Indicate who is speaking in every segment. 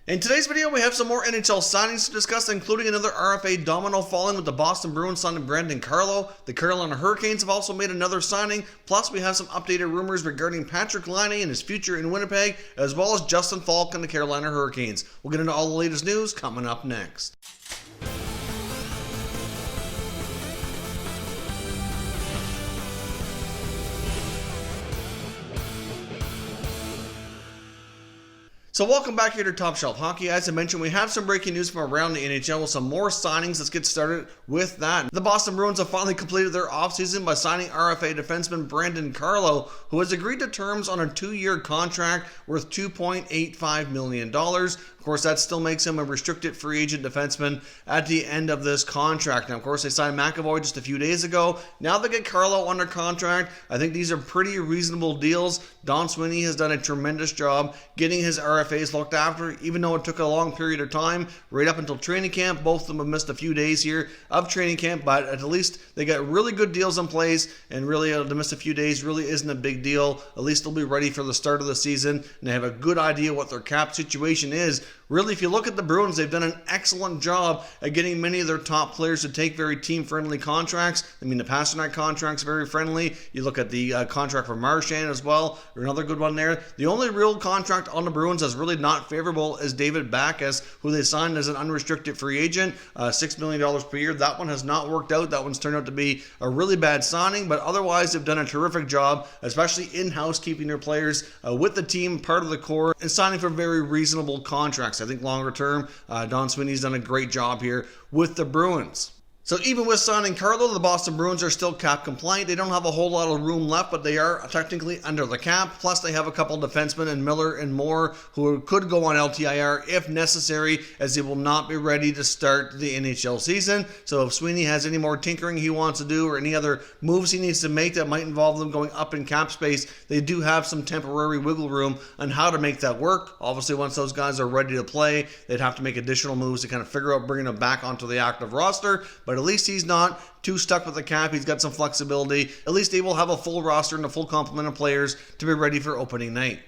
Speaker 1: In today's video, we have some more NHL signings to discuss, including another RFA domino falling with the Boston Bruins signing Brandon Carlo. The Carolina Hurricanes have also made another signing. Plus, we have some updated rumors regarding Patrik Laine and his future in Winnipeg, as well as Justin Faulk and the Carolina Hurricanes. We'll get into all the latest news coming up next. So welcome back here to Top Shelf Hockey. As I mentioned, we have some breaking news from around the NHL with some more signings. Let's get started with that. The Boston Bruins have finally completed their offseason by signing RFA defenseman Brandon Carlo, who has agreed to terms on a 2-year contract worth $2.85 million. Of course, that still makes him a restricted free agent defenseman at the end of this contract. Now, of course, they signed McAvoy just a few days ago. Now they get Carlo under contract. I think these are pretty reasonable deals. Don Sweeney has done a tremendous job getting his RFAs looked after, even though it took a long period of time, right up until training camp. Both of them have missed a few days here of training camp, but at least they got really good deals in place, and really to miss a few days really isn't a big deal. At least they'll be ready for the start of the season, and they have a good idea what their cap situation is. Really, if you look at the Bruins, they've done an excellent job at getting many of their top players to take very team-friendly contracts. I mean, the Pasternak contract's very friendly. You look at the contract for Marchand as well, or another good one there. The only real contract on the Bruins that's really not favorable is David Backes, who they signed as an unrestricted free agent, $6 million per year. That one has not worked out. That one's turned out to be a really bad signing, but otherwise they've done a terrific job, especially in-house keeping their players with the team, part of the core, and signing for very reasonable contracts. I think longer term, Don Sweeney's done a great job here with the Bruins. So even with signing Carlo, the Boston Bruins are still cap compliant. They don't have a whole lot of room left, but they are technically under the cap. Plus, they have a couple defensemen in Miller and Moore who could go on LTIR if necessary, as they will not be ready to start the NHL season. So if Sweeney has any more tinkering he wants to do or any other moves he needs to make that might involve them going up in cap space, they do have some temporary wiggle room on how to make that work. Obviously, once those guys are ready to play, they'd have to make additional moves to kind of figure out bringing them back onto the active roster. But at least he's not too stuck with the cap. He's got some flexibility. At least they will have a full roster and a full complement of players to be ready for opening night.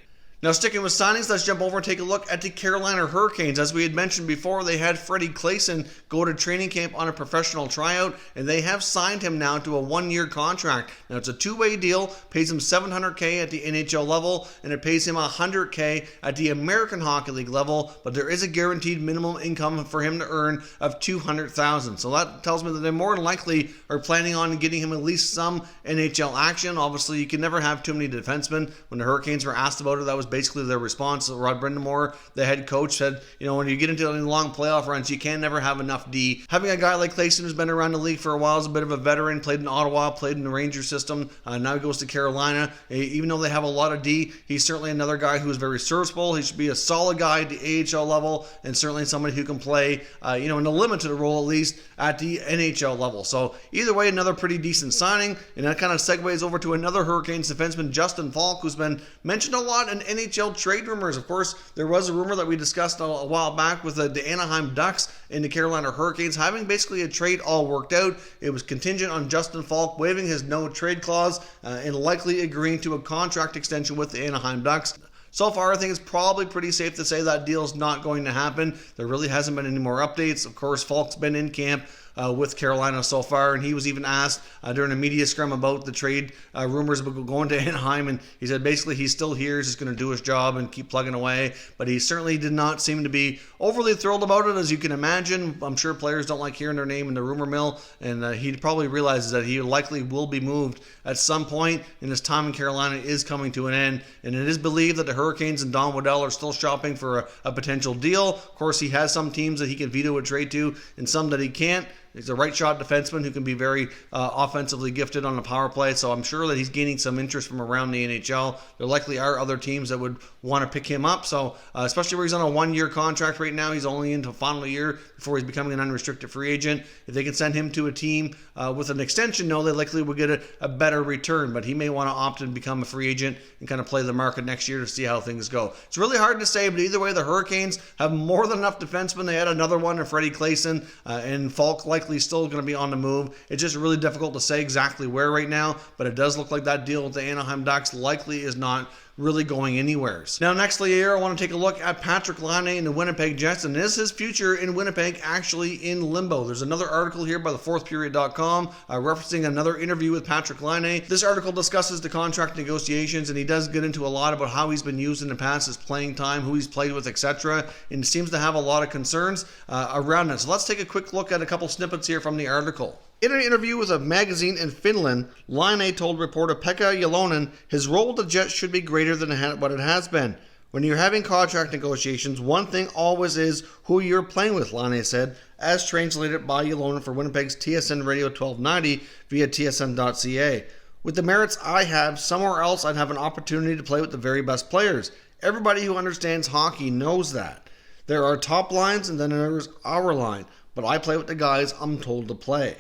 Speaker 1: Now, sticking with signings, let's jump over and take a look at the Carolina Hurricanes. As we had mentioned before, they had Fred Claesson go to training camp on a professional tryout, and they have signed him now to a 1-year contract. Now, it's a 2-way deal, pays him $700K at the NHL level, and it pays him $100K at the American Hockey League level, but there is a guaranteed minimum income for him to earn of $200,000. So that tells me that they more than likely are planning on getting him at least some NHL action. Obviously, you can never have too many defensemen. When the Hurricanes were asked about it, that was basically their response. Rod Brindamore, the head coach, said, when you get into long playoff runs, you can never have enough D. Having a guy like Claesson who's been around the league for a while, is a bit of a veteran, played in Ottawa, played in the Rangers system, now he goes to Carolina. Even though they have a lot of D, he's certainly another guy who is very serviceable. He should be a solid guy at the AHL level, and certainly somebody who can play, in a limited role at least, at the NHL level. So either way, another pretty decent signing, and that kind of segues over to another Hurricanes defenseman, Justin Faulk, who's been mentioned a lot in NHL Trade Rumours. Of course, there was a rumor that we discussed a while back with the Anaheim Ducks and the Carolina Hurricanes having basically a trade all worked out. It was contingent on Justin Faulk waiving his no trade clause and likely agreeing to a contract extension with the Anaheim Ducks. So far, I think it's probably pretty safe to say that deal is not going to happen. There really hasn't been any more updates. Of course, Faulk's been in camp with Carolina so far, and he was even asked during a media scrum about the trade rumors about going to Anaheim, and he said basically he's still here, he's just going to do his job and keep plugging away, but he certainly did not seem to be overly thrilled about it, as you can imagine. I'm sure players don't like hearing their name in the rumor mill, and he probably realizes that he likely will be moved at some point, and his time in Carolina is coming to an end, and it is believed that the Hurricanes and Don Waddell are still shopping for a potential deal. Of course, he has some teams that he can veto a trade to and some that he can't. He's a right-shot defenseman who can be very offensively gifted on the power play, so I'm sure that he's gaining some interest from around the NHL. There likely are other teams that would want to pick him up, so especially where he's on a 1-year contract right now. He's only into final year before he's becoming an unrestricted free agent. If they can send him to a team with an extension, they likely would get a better return, but he may want to opt and become a free agent and kind of play the market next year to see how things go. It's really hard to say, but either way, the Hurricanes have more than enough defensemen. They had another one in Fred Claesson, and Faulk likely still going to be on the move. It's just really difficult to say exactly where right now, but it does look like that deal with the Anaheim Ducks likely is not really going anywhere. Now, nextly here, I want to take a look at Patrik Laine and the Winnipeg Jets, and is his future in Winnipeg actually in limbo? There's another article here by thefourthperiod.com referencing another interview with Patrik Laine. This article discusses the contract negotiations, and he does get into a lot about how he's been used in the past, his playing time, who he's played with, etc., and seems to have a lot of concerns around it. So let's take a quick look at a couple snippets here from the article. In an interview with a magazine in Finland, Laine told reporter Pekka Jalonen his role with the Jets should be greater than what it has been. When you're having contract negotiations, one thing always is who you're playing with, Laine said, as translated by Jalonen for Winnipeg's TSN Radio 1290 via tsn.ca. With the merits I have, somewhere else I'd have an opportunity to play with the very best players. Everybody who understands hockey knows that. There are top lines and then there's our line, but I play with the guys I'm told to play.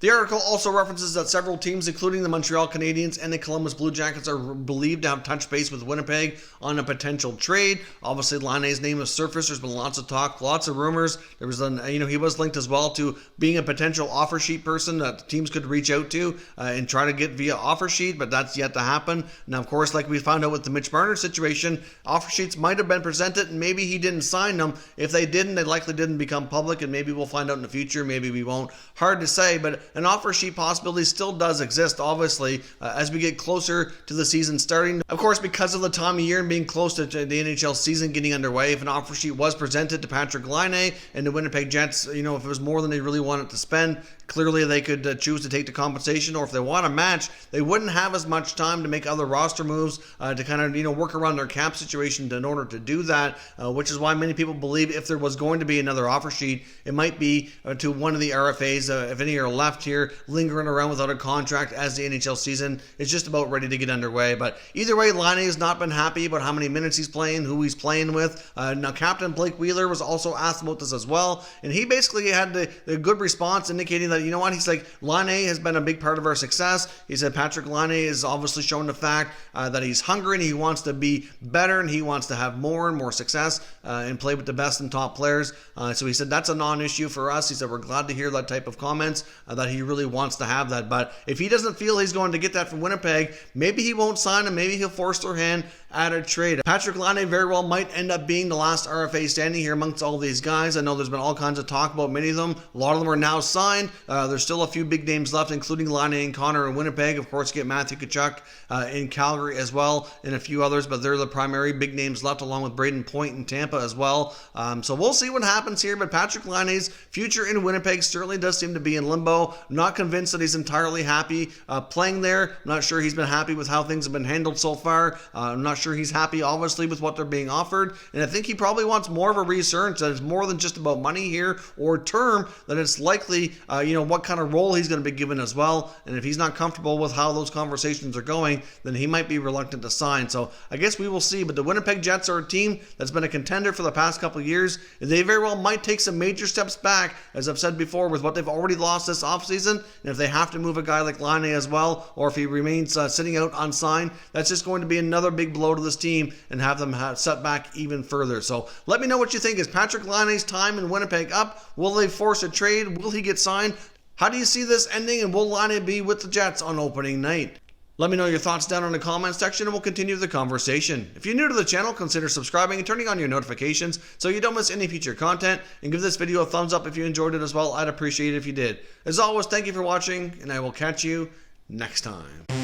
Speaker 1: The article also references that several teams, including the Montreal Canadiens and the Columbus Blue Jackets, are believed to have touched base with Winnipeg on a potential trade. Obviously, Laine's name has surfaced. There's been lots of talk, lots of rumors. There was, he was linked as well to being a potential offer sheet person that teams could reach out to and try to get via offer sheet, but that's yet to happen. Now, of course, like we found out with the Mitch Marner situation, offer sheets might have been presented, and maybe he didn't sign them. If they didn't, they likely didn't become public, and maybe we'll find out in the future. Maybe we won't. Hard to say, but an offer sheet possibility still does exist, obviously, as we get closer to the season starting. Of course, because of the time of year and being close to the NHL season getting underway, if an offer sheet was presented to Patrik Laine and the Winnipeg Jets, if it was more than they really wanted to spend, clearly they could choose to take the compensation, or if they want a match, they wouldn't have as much time to make other roster moves to kind of, work around their cap situation in order to do that, which is why many people believe if there was going to be another offer sheet, it might be to one of the RFAs, if any are left here, lingering around without a contract as the NHL season is just about ready to get underway. But either way, Laine has not been happy about how many minutes he's playing, who he's playing with. Now, Captain Blake Wheeler was also asked about this as well, and he basically had the good response indicating that, he's like, Laine has been a big part of our success. He said Patrik Laine is obviously showing the fact that he's hungry and he wants to be better and he wants to have more and more success and play with the best and top players. So he said that's a non-issue for us. He said we're glad to hear that type of comments, that he really wants to have that. But if he doesn't feel he's going to get that from Winnipeg, maybe he won't sign him. Maybe he'll force their hand at a trade. Patrik Laine very well might end up being the last RFA standing here amongst all these guys. I know there's been all kinds of talk about many of them. A lot of them are now signed. There's still a few big names left, including Laine and Connor in Winnipeg. Of course, get Matthew Tkachuk in Calgary as well, and a few others, but they're the primary big names left, along with Braden Point in Tampa as well. So we'll see what happens here, but Patrik Laine's future in Winnipeg certainly does seem to be in limbo. I'm not convinced that he's entirely happy playing there. I'm not sure he's been happy with how things have been handled so far. I'm not sure he's happy, obviously, with what they're being offered, and I think he probably wants more of a reassurance that it's more than just about money here or term, that it's likely, what kind of role he's going to be given as well, and if he's not comfortable with how those conversations are going, then he might be reluctant to sign. So I guess we will see, but the Winnipeg Jets are a team that's been a contender for the past couple of years, and they very well might take some major steps back, as I've said before, with what they've already lost this offseason, and if they have to move a guy like Laine as well, or if he remains sitting out unsigned, that's just going to be another big blow to this team and have them set back even further. So let me know what you think. Is Patrik Laine's time in Winnipeg up? Will they force a trade? Will he get signed? How do you see this ending, and will Laine be with the Jets on opening night? Let me know your thoughts down in the comments section, and we'll continue the conversation. If you're new to the channel, consider subscribing and turning on your notifications so you don't miss any future content, and give this video a thumbs up if you enjoyed it as well. I'd appreciate it if you did. As always, thank you for watching, and I will catch you next time.